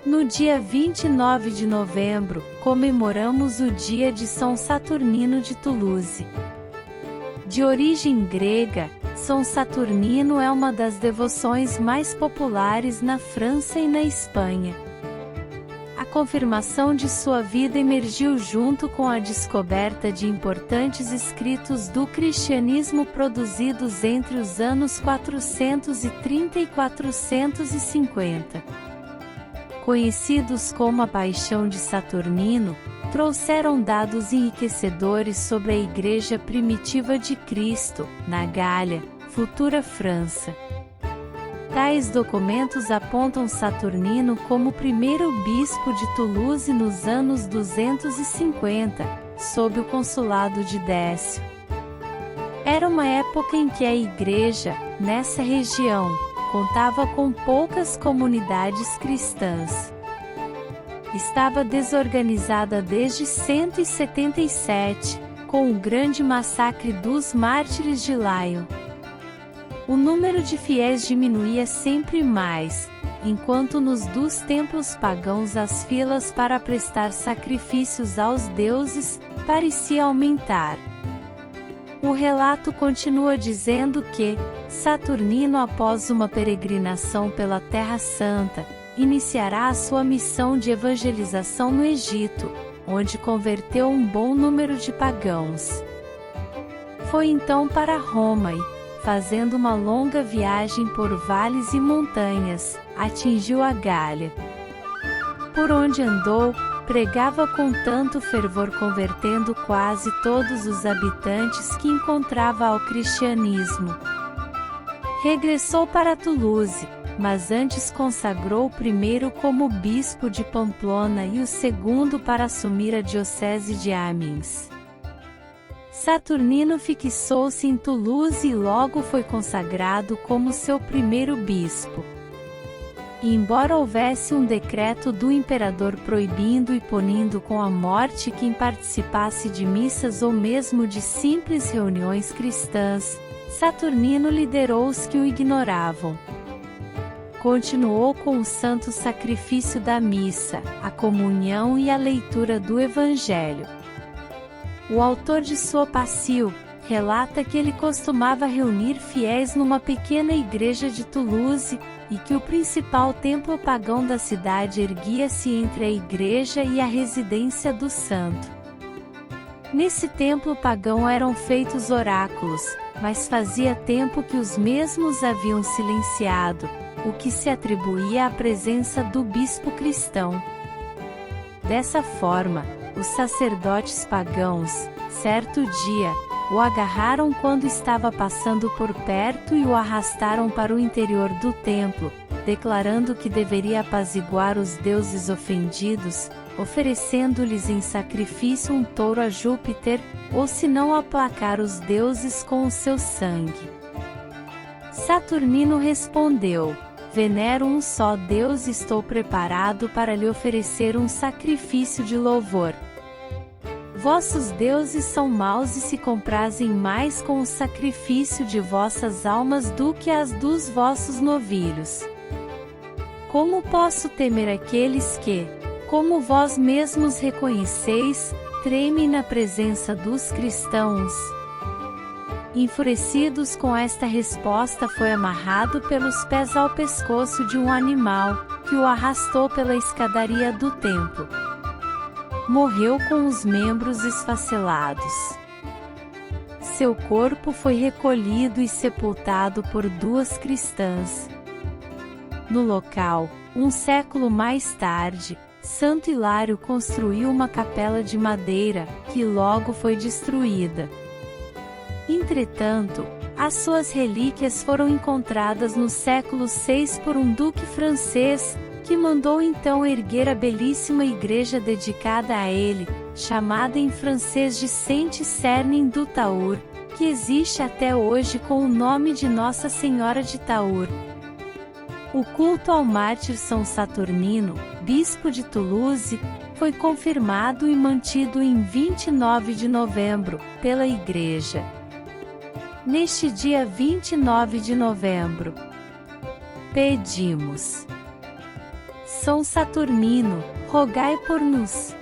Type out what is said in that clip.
No dia 29 de novembro, comemoramos o dia de São Saturnino de Toulouse. De origem grega, São Saturnino é uma das devoções mais populares na França e na Espanha. A confirmação de sua vida emergiu junto com a descoberta de importantes escritos do cristianismo produzidos entre os anos 430 e 450. Conhecidos como a Paixão de Saturnino, trouxeram dados enriquecedores sobre a Igreja primitiva de Cristo, na Gália, futura França. Tais documentos apontam Saturnino como o primeiro bispo de Toulouse nos anos 250, sob o consulado de Décio. Era uma época em que a Igreja, nessa região, contava com poucas comunidades cristãs. Estava desorganizada desde 177, com o grande massacre dos mártires de Lyon. O número de fiéis diminuía sempre mais, enquanto nos dos templos pagãos as filas para prestar sacrifícios aos deuses parecia aumentar. O relato continua dizendo que Saturnino, após uma peregrinação pela Terra Santa, iniciará a sua missão de evangelização no Egito, onde converteu um bom número de pagãos. Foi então para Roma e, fazendo uma longa viagem por vales e montanhas, atingiu a Gália. Por onde andou, pregava com tanto fervor, convertendo quase todos os habitantes que encontrava ao cristianismo. Regressou para Toulouse, mas antes consagrou o primeiro como bispo de Pamplona e o segundo para assumir a diocese de Amiens. Saturnino fixou-se em Toulouse e logo foi consagrado como seu primeiro bispo. E embora houvesse um decreto do imperador proibindo e punindo com a morte quem participasse de missas ou mesmo de simples reuniões cristãs, Saturnino liderou os que o ignoravam. Continuou com o santo sacrifício da missa, a comunhão e a leitura do Evangelho. O autor de sua Passio relata que ele costumava reunir fiéis numa pequena igreja de Toulouse, e que o principal templo pagão da cidade erguia-se entre a igreja e a residência do santo. Nesse templo pagão eram feitos oráculos, mas fazia tempo que os mesmos haviam silenciado, o que se atribuía à presença do bispo cristão. Dessa forma, os sacerdotes pagãos, certo dia, o agarraram quando estava passando por perto e o arrastaram para o interior do templo, declarando que deveria apaziguar os deuses ofendidos, oferecendo-lhes em sacrifício um touro a Júpiter, ou se não aplacar os deuses com o seu sangue. Saturnino respondeu: venero um só Deus e estou preparado para lhe oferecer um sacrifício de louvor. Vossos deuses são maus e se comprazem mais com o sacrifício de vossas almas do que as dos vossos novilhos. Como posso temer aqueles que, como vós mesmos reconheceis, tremem na presença dos cristãos? Enfurecidos com esta resposta, foi amarrado pelos pés ao pescoço de um animal, que o arrastou pela escadaria do templo. Morreu com os membros esfacelados. Seu corpo foi recolhido e sepultado por duas cristãs. No local, um século mais tarde, Santo Hilário construiu uma capela de madeira, que logo foi destruída. Entretanto, as suas relíquias foram encontradas no século VI por um duque francês, que mandou então erguer a belíssima igreja dedicada a ele, chamada em francês de Sainte-Sernin du Taur, que existe até hoje com o nome de Nossa Senhora de Taur. O culto ao mártir São Saturnino, bispo de Toulouse, foi confirmado e mantido em 29 de novembro, pela Igreja. Neste dia 29 de novembro, pedimos: São Saturnino, rogai por nós.